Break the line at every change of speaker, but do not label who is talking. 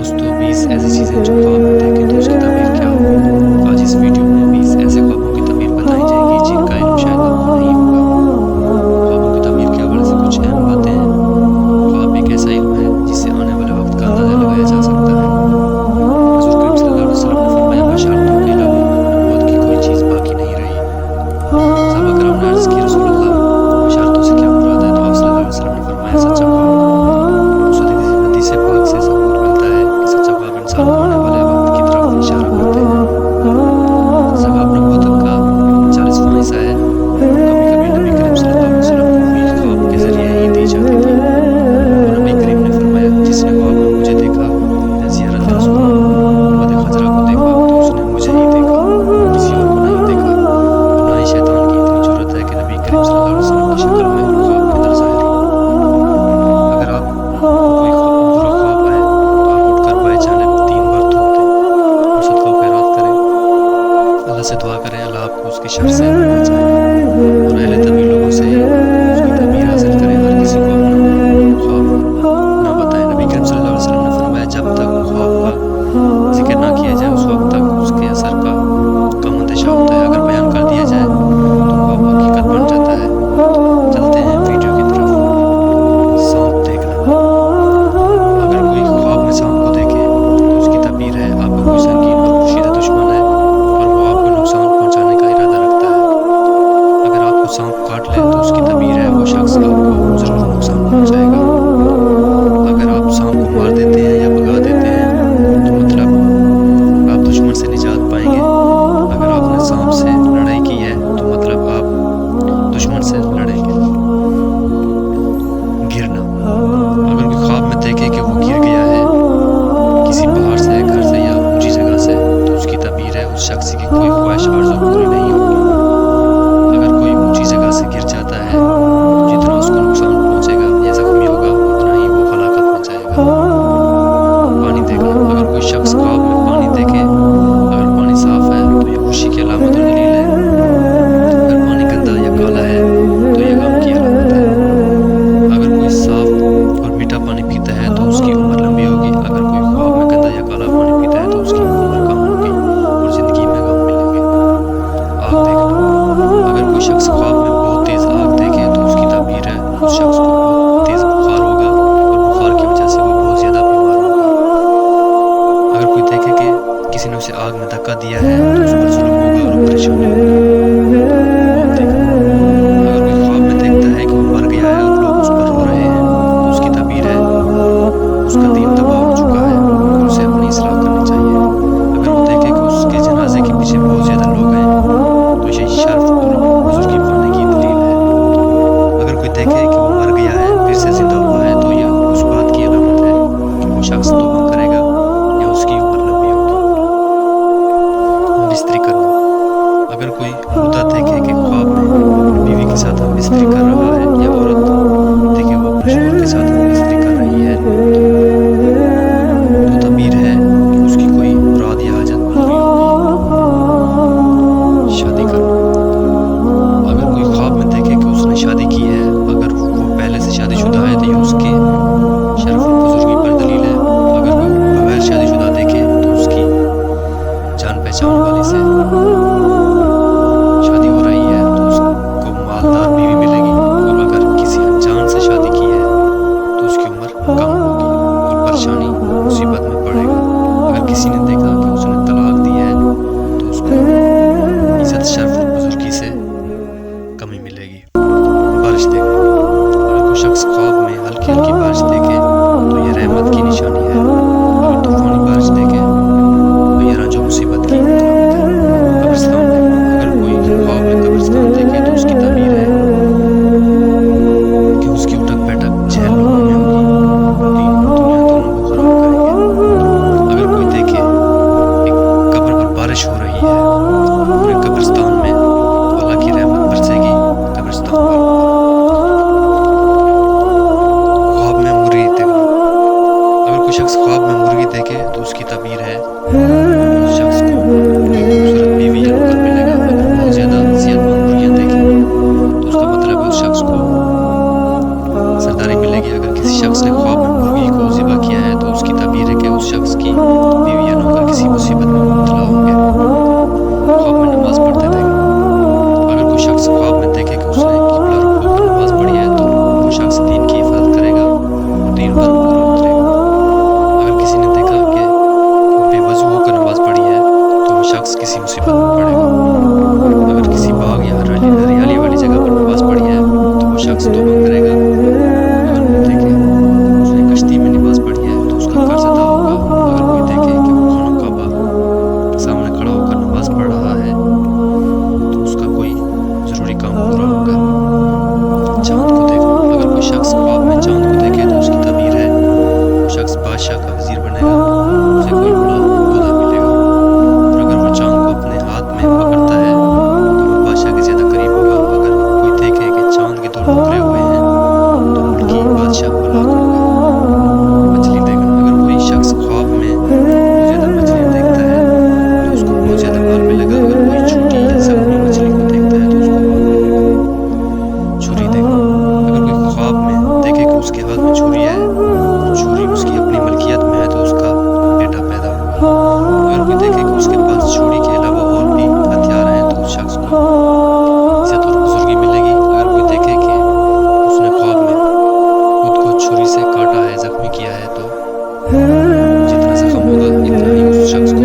دوستو 20 ایسی چیزیں جو خواب میں دیکھیں تو اس کی تعبیر کیا ہو. آج اس ویڈیو میں 20 ایسے خوابوں کی تعبیر بتائی جائے گی جن کا علم شاید آپ کو نہیں ہوگا. خوابوں کی تعبیر کے حوالے سے کچھ اہم باتیں ہیں. خواب ایک ایسا علم ہے جس سے آنے والے وقت کا اندازہ لگایا جا سکتا ہے. حضور کریم صلی اللہ علیہ وسلم نے فرمایا بشارتوں کے علاوہ نبوت کی کوئی چیز باقی نہیں رہی. صحابہ کرام نے عرض کی رسول اللہ بشارتوں سے کیا مراد ہے؟ تو آپ صلی اللہ علیہ وسلم نے فرمایا سچا خواب. حدیث پاک سے ثبوت ملتا ہے کہ سچا خواب انسان کو آنے والے وقت کی طرف اشارہ کرتے ہیں. ثواب نبوت کا 40واں حصہ ہے. کبھی کبھی نبی کریم صلی اللہ علیہ وسلم کو بھی خواب کے ذریعے ہی دی جاتی تھی. اور نبی کریم نے فرمایا جس نے خواب میں مجھے دیکھا یا زیارت رسول محمد خضرا کو دیکھا تو اس نے مجھے ہی دیکھا، کسی اور کو نہیں دیکھا. اور نہ ہی شیطان کی اتنی جرأت ہے کہ نبی کریم صلی اللہ علیہ وسلم کی شکل میں خواب کے در ظاہر ہو. اگر آپ کوئی برا خواب آئے تو آپ اٹھ کر بائیں جانب 3 بار تھوک دیں اور صدقہ و خیرات کریں. اللہ سے دعا کریں اللہ آپ کو اس کے شر سے بچائے اور اہل طبی لوگوں سے اس کی تعبیر حاصل کریں. ہر کسی کو اپنا خواب نہ بتائیں. نبی کریم صلی اللہ علیہ وسلم نے فرمایا جب تک خواب کا ذکر نہ کیا جائے اس وقت تک اس کے اثر کا کم اندیشہ ہوتا ہے. اگر بیان کر دیا جائے تو خواب حقیقت بن جاتا ہے. چلتے ہیں ویڈیو کی طرف. سانپ دیکھنا. اگر کوئی خواب میں سانپ کو دیکھے تو اس کی تعبیر ہے آپ کا کوئی سنگین اور پوشیدہ دشمن ہے اور وہ آپ کو نقصان پہنچانے کا ارادہ رکھتا ہے. اگر آپ کو سانپ کاٹ لے تو اس کی تعبیر ہے وہ شخص آپ کو ضرور نقصان پہنچائے گا. اگر آپ سانپ کو مار دیتے ہیں یا بھگا دیتے ہیں تو مطلب آپ دشمن سے نجات پائیں گے. اگر آپ نے سانپ سے لڑائی کی ہے تو مطلب آپ دشمن سے لڑیں گے. گرنا. اگر کوئی خواب میں دیکھے کہ وہ گر گیا ہے کسی پہاڑ سے، گھر سے یا اونچی جگہ سے تو اس کی تعبیر ہے اس شخص کی کوئی خواہش آرزو پوری نہیں ہوگی. اگر کوئی اونچی جگہ سے گر جاتا ہے تو جتنا اس کو نقصان پہنچے گا یا زخمی ہوگا اتنا ہی وہ ہلاکت میں جائے گا. پانی دیکھنا. اگر کوئی شخص خواب میں پانی دیکھے اگر پانی صاف ہے تو یہ خوشی کی علامت اور دلیل ہے. اگر پانی گندا یا کالا ہے تو یہ غم کی علامت ہے. اگر کوئی صاف اور میٹھا پانی پیتا ہے تو اس کی عمر لمبی ہوگی. اگر کوئی خواب میں گندا یا کالا پانی پیتا ہے تو اس کی عمر کم ہوگی اور زندگی میں غم ملیں گے. آگ دیکھنا. اگر کوئی شخص خواب میں بہت تیز آگ دیکھے تو اس کی تعبیر ہے اس شخص کو بہت تیز بخار ہوگا اور بخار کی وجہ سے وہ بہت زیادہ بیمار ہوگا. اگر کوئی دیکھے کہ کسی نے اسے آگ میں دھکا دیا ہے تو اس پر ظلم ہوگا اور پریشانی ہوگی. موت دیکھنا. اگر کوئی خواب میں دیکھتا ہے کہ وہ مر گیا ہے اور لوگ اس پر رو رہے ہیں تو اس کی تعبیر ہے اس کا دین تباہ ہو چکا ہے اور اسے اپنی اصلاح کرنی چاہیے. اگر وہ دیکھے کہ اس کے جنازے کے پیچھے بہت زیادہ لوگ ہیں تو یہ شرف اور بزرگی پانے کی دلیل ہے. اگر کوئی دیکھے کہ وہ مر گیا ہے پھر سے زندہ ہوا ہے تو یہ اس بات کی علامت ہے کہ وہ شخص توبہ کرے گا یا اس کی عمر لمبی ہوگی. ہمبستری کرنا. اگر کوئی مردہ دیکھے کہ خواب میں اپنی بیوی کے ساتھ ہمبستری کر رہا ہے یا عورت دیکھے وہ اپنے شوہر کے ساتھ ہمبستری کر رہی ہے تو تعبیر ہے کہ اس کی کوئی مراد یا حاجت پوری ہوگی. شادی کرنا. اگر کوئی خواب میں دیکھے کہ اس نے شادی کی ہے اگر وہ پہلے سے شادی شدہ ہے تو یہ اس کے شرف اور بزرگی پر دلیل ہے. اگر کوئی بغیر شادی شدہ دیکھے تو اس کی جان پہچان والی سے شادی ہو رہی ہے تو اس کو مالدار بیوی ملے گی. اور اگر کسی انجان سے شادی کی ہے تو اس کی عمر کم ہوگی اور پریشانی مصیبت میں پڑے گا. اگر کسی نے دیکھا کہ اس نے طلاق دی ہے تو اس کو عزت، شرف اور بزرگی سے کمی ملے گی. بارش دیکھنا. اگر کوئی شخص خواب میں ہلکی ہلکی بارش دیکھے تو یہ رحمت کی نشانی ہے. اگر طوفانی بارش دیکھے تو یہ رنج و مصیبت کی علامت ہے. قبرستان دیکھنا. اگر کوئی خواب میں قبرستان دیکھے تو اس کی تعبیر ہے کہ اس کی اٹھک بیٹھک جہل لوگوں میں ہوگی. دین اور دنیا دونوں کو خراب کریں گے. اگر کوئی دیکھے ایک قبر پر بارش ہو رہی ہے پورے قبرستان میں تو اللہ کی رحمت برسے گی قبرستان پر. خواب میں مرغی دیکھنا. اگر کوئی شخص خواب میں مرغی دیکھے تو اس کی تعبیر ہے اس شخص کو خوبصورت بیوی یا نوکر ملے گا. اگر بہت زیادہ صحت مند مرغیاں دیکھیں تو اس کا مطلب ہے اس شخص کو سرداری ملے گی. اگر کسی شخص نے خواب میں مرغی کو ذبح کیا ہے تو اس کی تعبیر ہے کہ اس شخص کی بادشاہ کا وزیر بنے گا اسے کوئی بڑا عہدہ ملے گا، اور اگر وہ چاند کو اپنے ہاتھ میں پکڑتا ہے تو وہ بادشاہ کے زیادہ قریب ہوگا۔ اگر کوئی دیکھے کہ چاند کے 2 ٹکڑے ہوئے ہیں تو مرغی بادشاہ کو ہلاک ہوگا۔ مچھلی دیکھنا، اگر کوئی شخص خواب میں بہت زیادہ مچھلیاں دیکھتا ہے تو اس کو بہت زیادہ مال ملے گا، اگر کوئی چھوٹی یا زخمی مچھلی کو دیکھتا ہے تو اس کو کم مال ملے گا۔ چھری دیکھنا، اگر کوئی خواب میں دیکھے کہ اس کے ہاتھ میں چھری ہے اور چھری اس کی اپنی ملکیت میں ہے تو اس کا بیٹا پیدا ہوگا۔ اگر کوئی دیکھے کہ اس کے پاس چھری کے علاوہ اور بھی ہتھیار ہیں تو اس شخص کو عزت اور بزرگی ملے گی۔ اگر کوئی دیکھے کہ اس نے خواب میں خود کو چھری سے کاٹا ہے، زخمی کیا ہے، تو جتنا زخم ہوگا اتنا ہی اس شخص کو